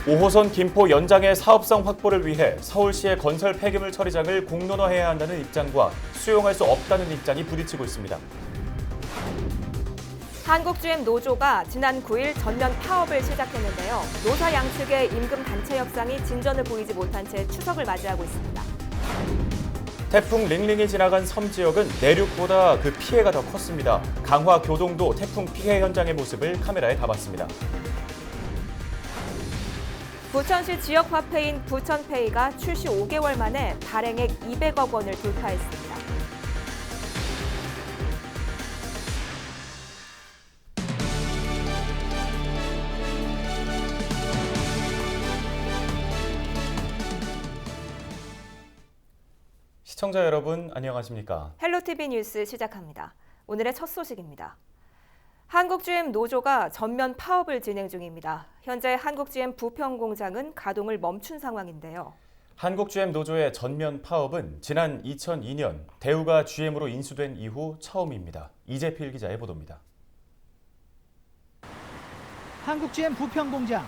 5호선 김포 연장의 사업성 확보를 위해 서울시의 건설 폐기물 처리장을 공론화해야 한다는 입장과 수용할 수 없다는 입장이 부딪히고 있습니다. 한국GM 노조가 지난 9일 전면 파업을 시작했는데요. 노사 양측의 임금 단체 협상이 진전을 보이지 못한 채 추석을 맞이하고 있습니다. 태풍 링링이 지나간 섬 지역은 내륙보다 그 피해가 더 컸습니다. 강화 교동도 태풍 피해 현장의 모습을 카메라에 담았습니다. 부천시 지역 화폐인 부천페이가 출시 5개월 만에 발행액 200억 원을 돌파했습니다. 시청자 여러분 안녕하십니까? 헬로티비 뉴스 시작합니다. 오늘의 첫 소식입니다. 한국GM 노조가 전면 파업을 진행 중입니다. 현재 한국GM 부평 공장은 가동을 멈춘 상황인데요. 한국GM 노조의 전면 파업은 지난 2002년 대우가 GM으로 인수된 이후 처음입니다. 이재필 기자의 보도입니다. 한국GM 부평 공장,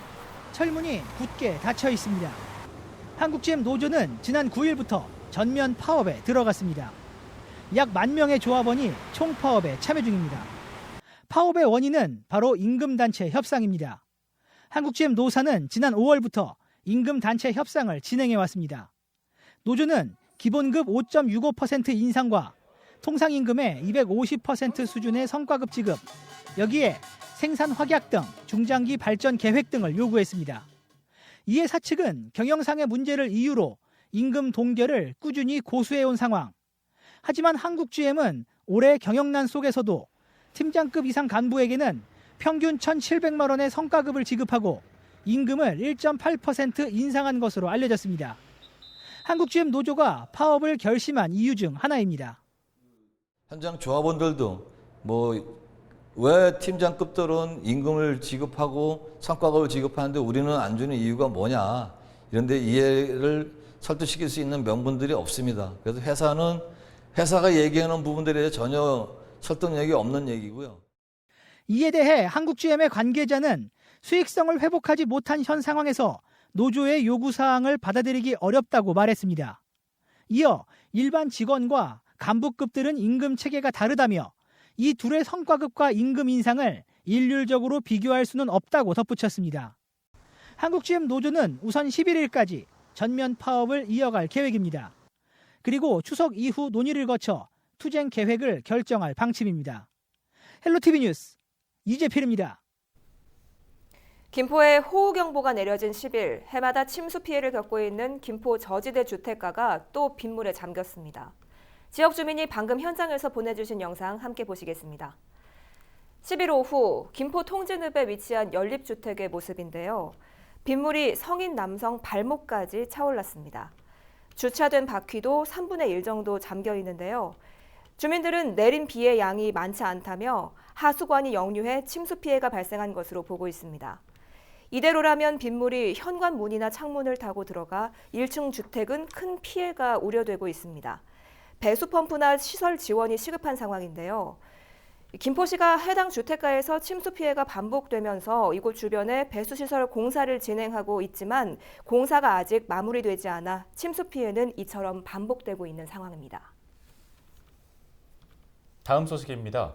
철문이 굳게 닫혀 있습니다. 한국GM 노조는 지난 9일부터 전면 파업에 들어갔습니다. 약 10,000명의 조합원이 총파업에 참여 중입니다. 파업의 원인은 바로 임금단체 협상입니다. 한국GM 노사는 지난 5월부터 임금단체 협상을 진행해왔습니다. 노조는 기본급 5.65% 인상과 통상임금의 250% 수준의 성과급 지급, 여기에 생산 확약 등 중장기 발전 계획 등을 요구했습니다. 이에 사측은 경영상의 문제를 이유로 임금 동결을 꾸준히 고수해온 상황. 하지만 한국GM은 올해 경영난 속에서도 팀장급 이상 간부에게는 평균 1,700만 원의 성과급을 지급하고 임금을 1.8% 인상한 것으로 알려졌습니다. 한국GM 노조가 파업을 결심한 이유 중 하나입니다. 현장 조합원들도 왜 팀장급들은 임금을 지급하고 성과급을 지급하는데 우리는 안 주는 이유가 뭐냐, 이런데 이해를 설득시킬 수 있는 명분들이 없습니다. 그래서 회사가 얘기하는 부분들에 대해 전혀 설득력이 없는 얘기고요. 이에 대해 한국GM의 관계자는 수익성을 회복하지 못한 현 상황에서 노조의 요구사항을 받아들이기 어렵다고 말했습니다. 이어 일반 직원과 간부급들은 임금 체계가 다르다며 이 둘의 성과급과 임금 인상을 일률적으로 비교할 수는 없다고 덧붙였습니다. 한국GM 노조는 우선 11일까지 전면 파업을 이어갈 계획입니다. 그리고 추석 이후 논의를 거쳐 투쟁 계획을 결정할 방침입니다. 헬로티비 뉴스 이재필입니다. 김포에 호우경보가 내려진 10일, 해마다 침수 피해를 겪고 있는 김포 저지대 주택가가 또 빗물에 잠겼습니다. 지역 주민이 방금 현장에서 보내주신 영상 함께 보시겠습니다. 10일 오후 김포 통진읍에 위치한 연립주택의 모습인데요. 빗물이 성인 남성 발목까지 차올랐습니다. 주차된 바퀴도 3분의 1 정도 잠겨 있는데요. 주민들은 내린 비의 양이 많지 않다며 하수관이 역류해 침수 피해가 발생한 것으로 보고 있습니다. 이대로라면 빗물이 현관 문이나 창문을 타고 들어가 1층 주택은 큰 피해가 우려되고 있습니다. 배수 펌프나 시설 지원이 시급한 상황인데요. 김포시가 해당 주택가에서 침수 피해가 반복되면서 이곳 주변에 배수시설 공사를 진행하고 있지만 공사가 아직 마무리되지 않아 침수 피해는 이처럼 반복되고 있는 상황입니다. 다음 소식입니다.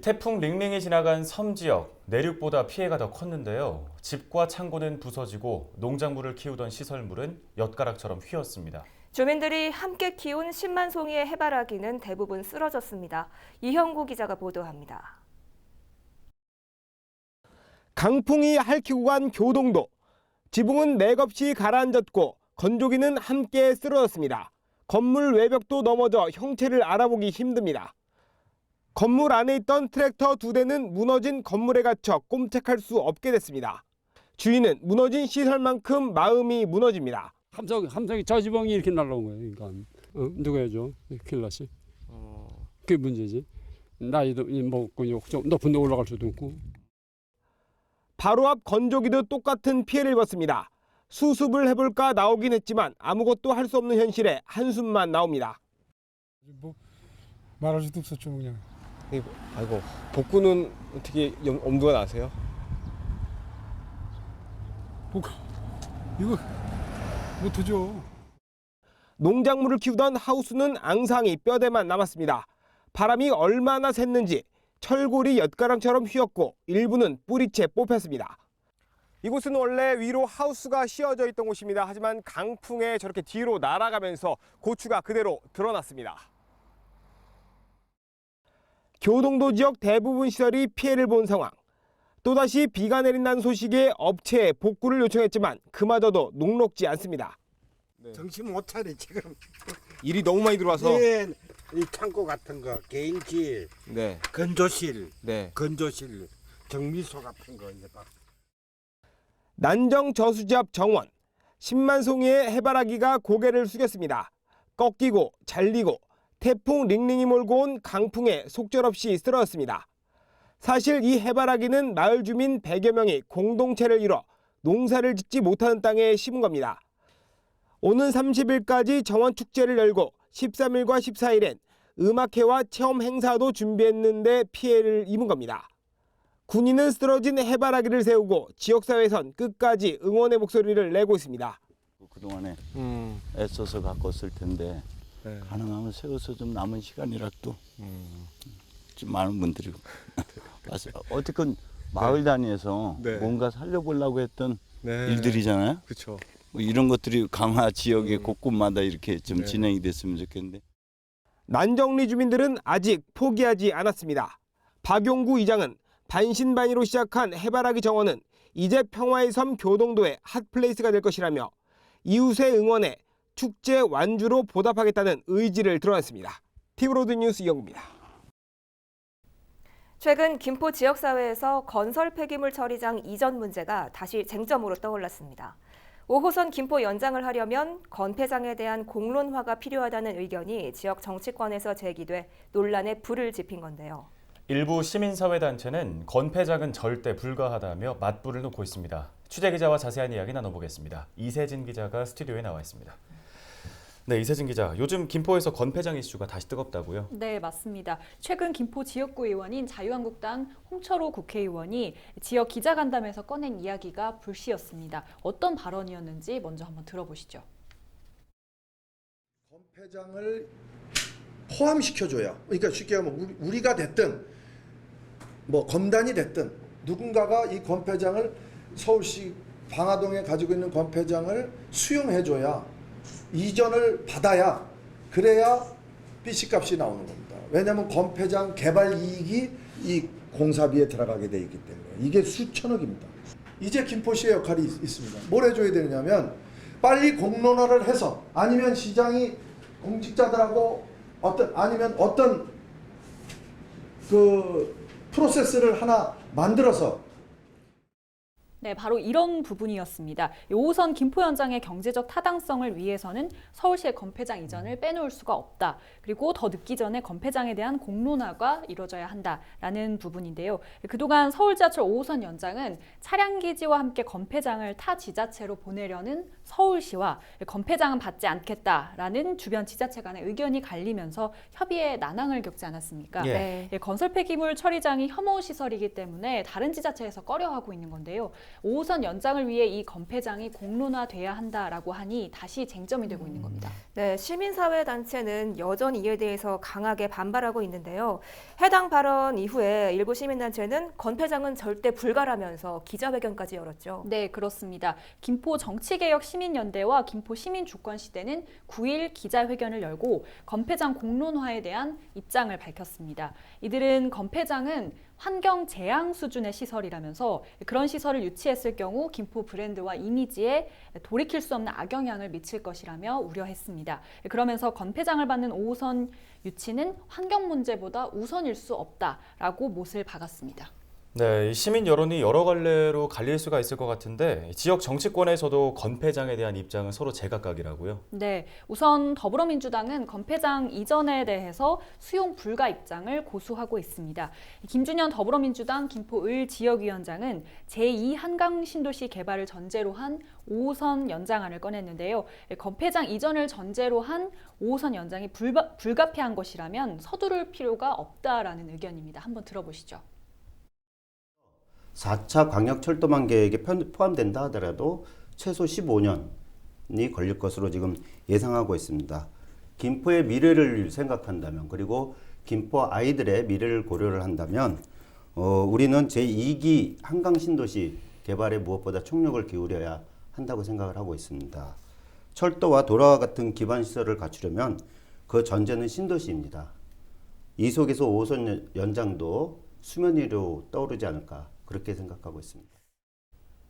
태풍 링링이 지나간 섬 지역, 내륙보다 피해가 더 컸는데요. 집과 창고는 부서지고 농작물을 키우던 시설물은 엿가락처럼 휘었습니다. 주민들이 함께 키운 10만 송이의 해바라기는 대부분 쓰러졌습니다. 이형구 기자가 보도합니다. 강풍이 핥히고 간 교동도, 지붕은 맥없이 가라앉았고 건조기는 함께 쓰러졌습니다. 건물 외벽도 넘어져 형체를 알아보기 힘듭니다. 건물 안에 있던 트랙터 2대는 무너진 건물에 갇혀 꼼짝할 수 없게 됐습니다. 주인은 무너진 시설만큼 마음이 무너집니다. 함성이 저 지붕이 이렇게 날라온 거예요. 그러니까 누가 해줘? 큰일 났지. 그게 문제지. 나이도 먹고 좀 높은 데 올라갈 수도 없고. 바로 앞 건조기도 똑같은 피해를 입었습니다. 수습을 해볼까 나오긴 했지만 아무것도 할 수 없는 현실에 한숨만 나옵니다. 말할 수도 없었죠 그냥. 아이고, 복구는 어떻게 엄두가 나세요? 이거 못하죠. 농작물을 키우던 하우스는 앙상이 뼈대만 남았습니다. 바람이 얼마나 샜는지 철골이 엿가랑처럼 휘었고 일부는 뿌리채 뽑혔습니다. 이곳은 원래 위로 하우스가 씌어져 있던 곳입니다. 하지만 강풍에 저렇게 뒤로 날아가면서 고추가 그대로 드러났습니다. 교동도 지역 대부분 시설이 피해를 본 상황. 또다시 비가 내린다는 소식에 업체에 복구를 요청했지만 그마저도 녹록지 않습니다. 정신 못 차려 지금. 일이 너무 많이 들어와서. 네, 이 창고 같은 거, 개인실, 네. 건조실, 네. 건조실, 정미소 같은 거 이제 막. 난정 저수지 앞 정원. 10만 송이의 해바라기가 고개를 숙였습니다. 꺾이고 잘리고 태풍 링링이 몰고 온 강풍에 속절없이 쓰러졌습니다. 사실 이 해바라기는 마을 주민 100여 명이 공동체를 이뤄 농사를 짓지 못하는 땅에 심은 겁니다. 오는 30일까지 정원 축제를 열고 13일과 14일엔 음악회와 체험 행사도 준비했는데 피해를 입은 겁니다. 군인은 쓰러진 해바라기를 세우고 지역사회에선 끝까지 응원의 목소리를 내고 있습니다. 그동안에 애써서 가꿨을 텐데 가능하면 세워서 좀 남은 시간이라도 좀 많은 분들이 봤어요. 어쨌든 마을 단위에서 뭔가 살려보려고 했던 일들이잖아요. 그렇죠. 뭐 이런 것들이 강화 지역의 곳곳마다 이렇게 좀 진행이 됐으면 좋겠는데. 난정리 주민들은 아직 포기하지 않았습니다. 박용구 이장은 반신반의로 시작한 해바라기 정원은 이제 평화의 섬 교동도의 핫플레이스가 될 것이라며 이웃의 응원에 축제 완주로 보답하겠다는 의지를 드러냈습니다. TV로드 뉴스 이영구입니다. 최근 김포 지역사회에서 건설 폐기물 처리장 이전 문제가 다시 쟁점으로 떠올랐습니다. 5호선 김포 연장을 하려면 건폐장에 대한 공론화가 필요하다는 의견이 지역 정치권에서 제기돼 논란에 불을 지핀 건데요. 일부 시민사회단체는 건폐장은 절대 불가하다며 맞불을 놓고 있습니다. 취재기자와 자세한 이야기 나눠보겠습니다. 이세진 기자가 스튜디오에 나와 있습니다. 네, 이세진 기자, 요즘 김포에서 건폐장 이슈가 다시 뜨겁다고요? 네, 맞습니다. 최근 김포 지역구 의원인 자유한국당 홍철호 국회의원이 지역 기자간담회에서 꺼낸 이야기가 불씨였습니다. 어떤 발언이었는지 먼저 한번 들어보시죠. 건폐장을 포함시켜줘야, 그러니까 쉽게 하면 우리가 됐든 뭐 검단이 됐든 누군가가 이 건폐장을 서울시 방화동에 가지고 있는 건폐장을 수용해줘야, 이전을 받아야, 그래야 BC값이 나오는 겁니다. 왜냐하면 건폐장 개발 이익이 이 공사비에 들어가게 돼 있기 때문에 이게 수천억입니다. 이제 김포시의 역할이 있습니다. 뭘 해줘야 되느냐면 빨리 공론화를 해서, 아니면 시장이 공직자들하고 어떤 그 프로세스를 하나 만들어서. 네, 바로 이런 부분이었습니다. 5호선 김포 연장의 경제적 타당성을 위해서는 서울시의 건폐장 이전을 빼놓을 수가 없다. 그리고 더 늦기 전에 건폐장에 대한 공론화가 이루어져야 한다라는 부분인데요. 그동안 서울지하철 5호선 연장은 차량기지와 함께 건폐장을 타 지자체로 보내려는 서울시와 건폐장은 받지 않겠다라는 주변 지자체 간의 의견이 갈리면서 협의에 난항을 겪지 않았습니까? 네. 건설 폐기물 처리장이 혐오 시설이기 때문에 다른 지자체에서 꺼려하고 있는 건데요. 5호선 연장을 위해 이 건폐장이 공론화돼야 한다라고 하니 다시 쟁점이 되고 있는 겁니다. 네, 시민사회단체는 여전히 이에 대해서 강하게 반발하고 있는데요. 해당 발언 이후에 일부 시민단체는 건폐장은 절대 불가라면서 기자회견까지 열었죠. 네, 그렇습니다. 김포 정치개혁 시민연대와 김포 시민주권시대는 9일 기자회견을 열고 건폐장 공론화에 대한 입장을 밝혔습니다. 이들은 건폐장은 환경 재앙 수준의 시설이라면서 그런 시설을 유치했을 경우 김포 브랜드와 이미지에 돌이킬 수 없는 악영향을 미칠 것이라며 우려했습니다. 그러면서 건폐장을 받는 5호선 유치는 환경 문제보다 우선일 수 없다라고 못을 박았습니다. 네, 이 시민 여론이 여러 갈래로 갈릴 수가 있을 것 같은데 지역 정치권에서도 건폐장에 대한 입장은 서로 제각각이라고요? 네, 우선 더불어민주당은 건폐장 이전에 대해서 수용 불가 입장을 고수하고 있습니다. 김준현 더불어민주당 김포을 지역위원장은 제2 한강신도시 개발을 전제로 한 5호선 연장안을 꺼냈는데요. 건폐장 이전을 전제로 한 5호선 연장이 불가피한 것이라면 서두를 필요가 없다라는 의견입니다. 한번 들어보시죠. 4차 광역철도망 계획에 포함된다 하더라도 최소 15년이 걸릴 것으로 지금 예상하고 있습니다. 김포의 미래를 생각한다면, 그리고 김포 아이들의 미래를 고려를 한다면 우리는 제2기 한강 신도시 개발에 무엇보다 총력을 기울여야 한다고 생각을 하고 있습니다. 철도와 도로와 같은 기반 시설을 갖추려면 그 전제는 신도시입니다. 이 속에서 5호선 연장도 수면 위로 떠오르지 않을까 그렇게 생각하고 있습니다.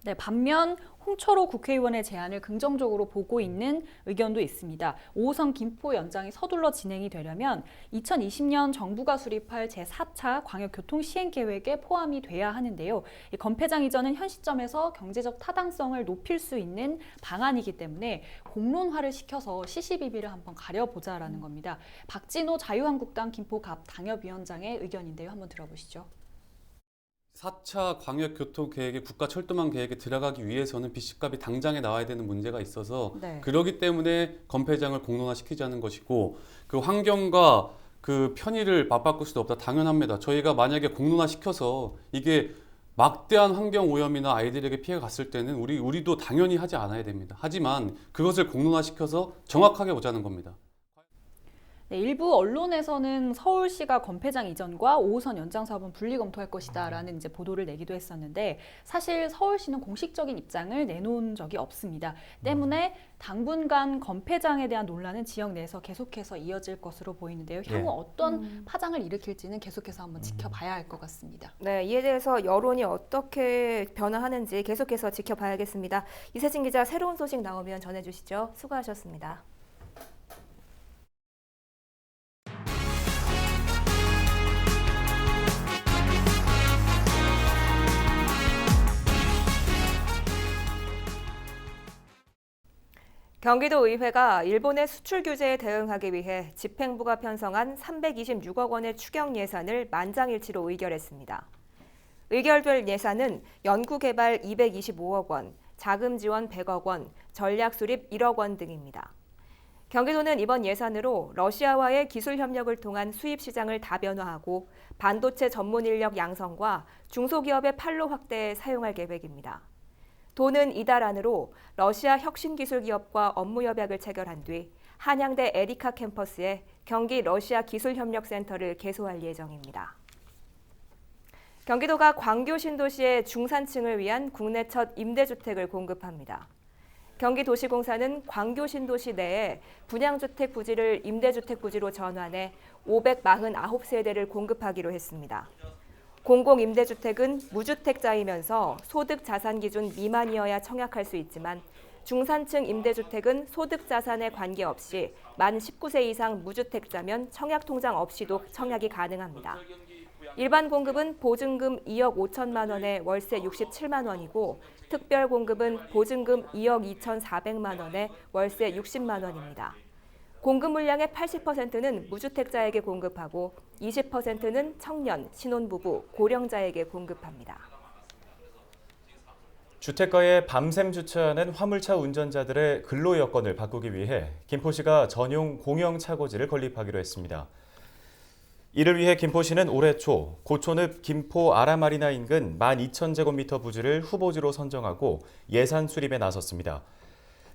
네, 반면 홍철호 국회의원의 제안을 긍정적으로 보고 있는 의견도 있습니다. 5호선 김포 연장이 서둘러 진행이 되려면 2020년 정부가 수립할 제4차 광역교통시행계획에 포함이 돼야 하는데요. 이 건폐장 이전은 현 시점에서 경제적 타당성을 높일 수 있는 방안이기 때문에 공론화를 시켜서 시시비비를 한번 가려보자라는 겁니다. 박진호 자유한국당 김포갑 당협위원장의 의견인데요. 한번 들어보시죠. 4차 광역교통계획에 국가철도망 계획에 들어가기 위해서는 빚값이 당장에 나와야 되는 문제가 있어서 그러기 때문에 건폐장을 공론화시키자는 것이고, 그 환경과 그 편의를 맞바꿀 수도 없다. 당연합니다. 저희가 만약에 공론화시켜서 이게 막대한 환경 오염이나 아이들에게 피해가 갔을 때는 우리도 당연히 하지 않아야 됩니다. 하지만 그것을 공론화시켜서 정확하게 보자는 겁니다. 네, 일부 언론에서는 서울시가 건폐장 이전과 5호선 연장 사업은 분리 검토할 것이다라는 이제 보도를 내기도 했었는데, 사실 서울시는 공식적인 입장을 내놓은 적이 없습니다. 때문에 당분간 건폐장에 대한 논란은 지역 내에서 계속해서 이어질 것으로 보이는데요. 향후 어떤 파장을 일으킬지는 계속해서 한번 지켜봐야 할 것 같습니다. 네, 이에 대해서 여론이 어떻게 변화하는지 계속해서 지켜봐야겠습니다. 이세진 기자, 새로운 소식 나오면 전해주시죠. 수고하셨습니다. 경기도의회가 일본의 수출 규제에 대응하기 위해 집행부가 편성한 326억 원의 추경 예산을 만장일치로 의결했습니다. 의결될 예산은 연구개발 225억 원, 자금 지원 100억 원, 전략 수립 1억 원 등입니다. 경기도는 이번 예산으로 러시아와의 기술 협력을 통한 수입 시장을 다변화하고 반도체 전문 인력 양성과 중소기업의 판로 확대에 사용할 계획입니다. 도는 이달 안으로 러시아 혁신기술기업과 업무협약을 체결한 뒤 한양대 에리카 캠퍼스에 경기 러시아 기술협력센터를 개소할 예정입니다. 경기도가 광교 신도시의 중산층을 위한 국내 첫 임대주택을 공급합니다. 경기도시공사는 광교 신도시 내에 분양주택 부지를 임대주택 부지로 전환해 549세대를 공급하기로 했습니다. 공공임대주택은 무주택자이면서 소득 자산 기준 미만이어야 청약할 수 있지만, 중산층 임대주택은 소득 자산에 관계없이 만 19세 이상 무주택자면 청약 통장 없이도 청약이 가능합니다. 일반 공급은 보증금 2억 5천만 원에 월세 67만 원이고, 특별 공급은 보증금 2억 2,400만 원에 월세 60만 원입니다. 공급 물량의 80%는 무주택자에게 공급하고 20%는 청년, 신혼부부, 고령자에게 공급합니다. 주택가에 밤샘 주차하는 화물차 운전자들의 근로 여건을 바꾸기 위해 김포시가 전용 공영 차고지를 건립하기로 했습니다. 이를 위해 김포시는 올해 초 고촌읍 김포 아라마리나 인근 12,000제곱미터 부지를 후보지로 선정하고 예산 수립에 나섰습니다.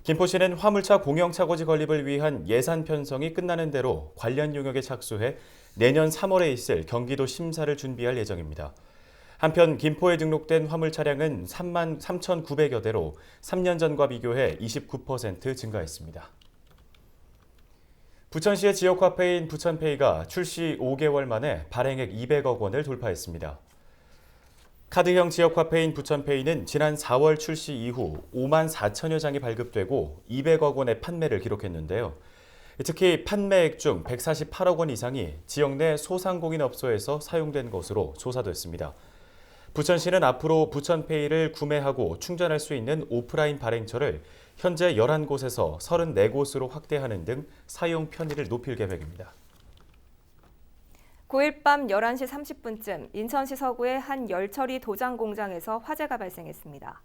김포시는 화물차 공영 차고지 건립을 위한 예산 편성이 끝나는 대로 관련 용역에 착수해 내년 3월에 있을 경기도 심사를 준비할 예정입니다. 한편 김포에 등록된 화물 차량은 3만 3,900여 대로 3년 전과 비교해 29% 증가했습니다. 부천시의 지역 화폐인 부천페이가 출시 5개월 만에 발행액 200억 원을 돌파했습니다. 카드형 지역화폐인 부천페이는 지난 4월 출시 이후 5만 4천여 장이 발급되고 200억 원의 판매를 기록했는데요. 특히 판매액 중 148억 원 이상이 지역 내 소상공인업소에서 사용된 것으로 조사됐습니다. 부천시는 앞으로 부천페이를 구매하고 충전할 수 있는 오프라인 발행처를 현재 11곳에서 34곳으로 확대하는 등 사용 편의를 높일 계획입니다. 9일 밤 11시 30분쯤 인천시 서구의 한 열처리 도장 공장에서 화재가 발생했습니다.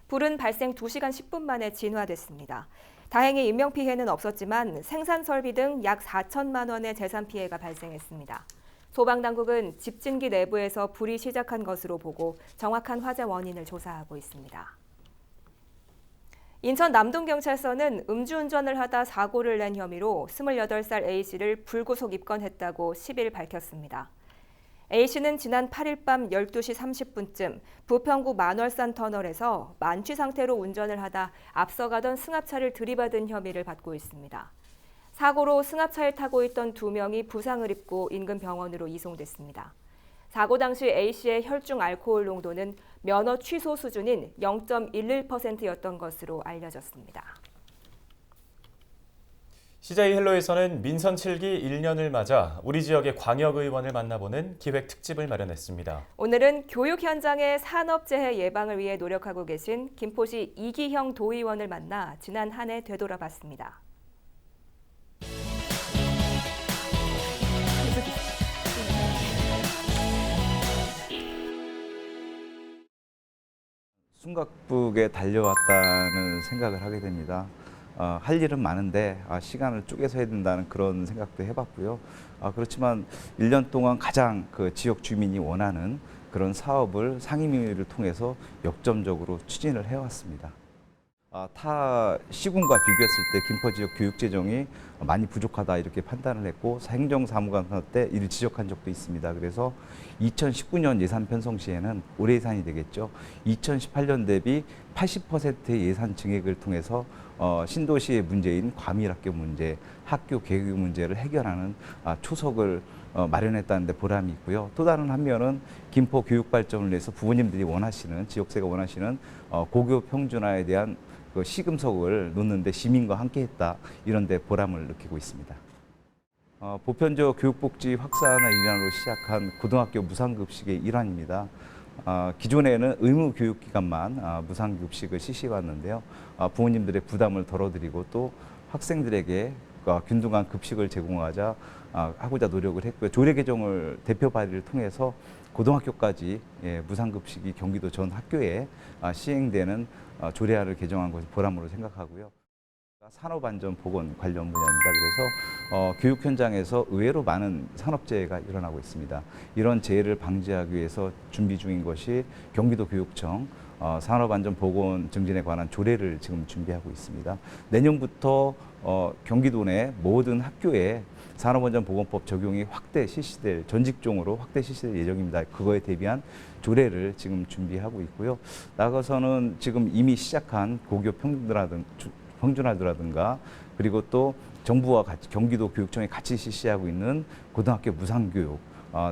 불은 발생 2시간 10분 만에 진화됐습니다. 다행히 인명피해는 없었지만 생산 설비 등 약 4천만 원의 재산 피해가 발생했습니다. 소방당국은 집진기 내부에서 불이 시작한 것으로 보고 정확한 화재 원인을 조사하고 있습니다. 인천 남동경찰서는 음주운전을 하다 사고를 낸 혐의로 28살 A씨를 불구속 입건했다고 10일 밝혔습니다. A씨는 지난 8일 밤 12시 30분쯤 부평구 만월산 터널에서 만취 상태로 운전을 하다 앞서가던 승합차를 들이받은 혐의를 받고 있습니다. 사고로 승합차에 타고 있던 2명이 부상을 입고 인근 병원으로 이송됐습니다. 사고 당시 A씨의 혈중 알코올 농도는 면허 취소 수준인 0.11%였던 것으로 알려졌습니다. CJ 헬로에서는 민선 7기 1년을 맞아 우리 지역의 광역의원을 만나보는 기획 특집을 마련했습니다. 오늘은 교육 현장의 산업재해 예방을 위해 노력하고 계신 김포시 이기형 도의원을 만나 지난 한 해 되돌아봤습니다. 숨가쁘게 달려왔다는 생각을 하게 됩니다. 할 일은 많은데 시간을 쪼개서 해야 된다는 그런 생각도 해봤고요. 그렇지만 1년 동안 가장 그 지역 주민이 원하는 그런 사업을 상임위를 통해서 역점적으로 추진을 해왔습니다. 타 시군과 비교했을 때 김포 지역 교육 재정이 많이 부족하다 이렇게 판단을 했고 행정사무관사 때 이를 지적한 적도 있습니다. 그래서 2019년 예산 편성 시에는 올해 예산이 되겠죠. 2018년 대비 80%의 예산 증액을 통해서 신도시의 문제인 과밀학교 문제, 학교 개교 문제를 해결하는 초석을 마련했다는 데 보람이 있고요. 또 다른 한면은 김포 교육 발전을 위해서 부모님들이 원하시는, 지역세가 원하시는 고교 평준화에 대한 그 시금석을 놓는데 시민과 함께했다, 이런 데 보람을 느끼고 있습니다. 보편적 교육복지 확산의 일환으로 시작한 고등학교 무상급식의 일환입니다. 기존에는 의무교육기관만 무상급식을 실시해 왔는데요. 부모님들의 부담을 덜어드리고 또 학생들에게 균등한 급식을 제공하자 하고자 노력을 했고요. 조례 개정을 대표 발의를 통해서 고등학교까지 무상급식이 경기도 전 학교에 시행되는 조례안을 개정한 것을 보람으로 생각하고요. 산업안전보건 관련 분야입니다. 그래서 교육 현장에서 의외로 많은 산업재해가 일어나고 있습니다. 이런 재해를 방지하기 위해서 준비 중인 것이 경기도교육청 산업안전보건 증진에 관한 조례를 지금 준비하고 있습니다. 내년부터 경기도 내 모든 학교에 산업안전보건법 적용이 확대 실시될, 전직종으로 확대 실시될 예정입니다. 그거에 대비한 조례를 지금 준비하고 있고요. 나아가서는 지금 이미 시작한 고교 평준화라든가 그리고 또 정부와 같이 경기도 교육청이 같이 실시하고 있는 고등학교 무상교육,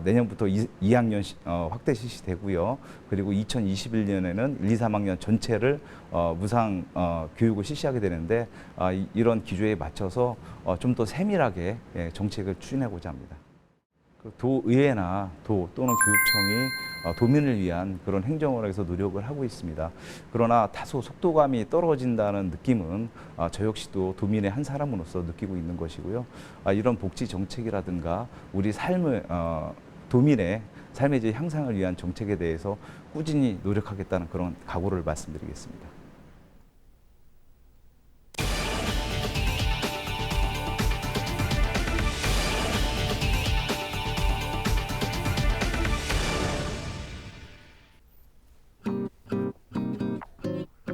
내년부터 2학년 확대 실시되고요. 그리고 2021년에는 1, 2, 3학년 전체를 무상 교육을 실시하게 되는데 이런 기조에 맞춰서 좀 더 세밀하게 정책을 추진하고자 합니다. 도의회나 도 또는 교육청이 도민을 위한 그런 행정원에서 노력을 하고 있습니다. 그러나 다소 속도감이 떨어진다는 느낌은 저 역시도 도민의 한 사람으로서 느끼고 있는 것이고요. 이런 복지 정책이라든가 우리 삶을 도민의 삶의 질 향상을 위한 정책에 대해서 꾸준히 노력하겠다는 그런 각오를 말씀드리겠습니다.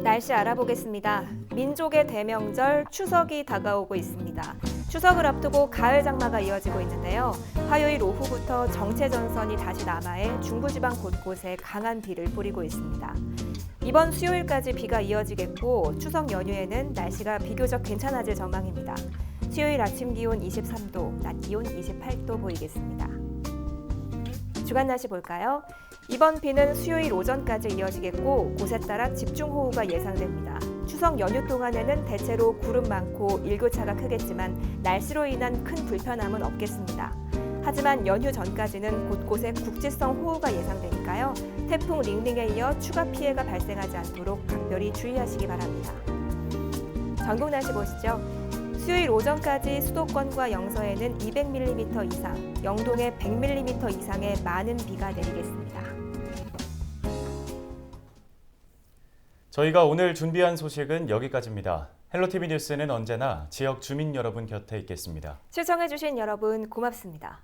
날씨 알아보겠습니다. 민족의 대명절 추석이 다가오고 있습니다. 추석을 앞두고 가을 장마가 이어지고 있는데요. 화요일 오후부터 정체전선이 다시 남하해 중부지방 곳곳에 강한 비를 뿌리고 있습니다. 이번 수요일까지 비가 이어지겠고 추석 연휴에는 날씨가 비교적 괜찮아질 전망입니다. 수요일 아침 기온 23도, 낮 기온 28도 보이겠습니다. 주간 날씨 볼까요? 이번 비는 수요일 오전까지 이어지겠고 곳에 따라 집중호우가 예상됩니다. 추석 연휴 동안에는 대체로 구름 많고 일교차가 크겠지만 날씨로 인한 큰 불편함은 없겠습니다. 하지만 연휴 전까지는 곳곳에 국지성 호우가 예상되니까요. 태풍 링링에 이어 추가 피해가 발생하지 않도록 각별히 주의하시기 바랍니다. 전국 날씨 보시죠. 수요일 오전까지 수도권과 영서에는 200mm 이상, 영동에 100mm 이상의 많은 비가 내리겠습니다. 저희가 오늘 준비한 소식은 여기까지입니다. 헬로티비 뉴스는 언제나 지역 주민 여러분 곁에 있겠습니다. 시청해주신 여러분 고맙습니다.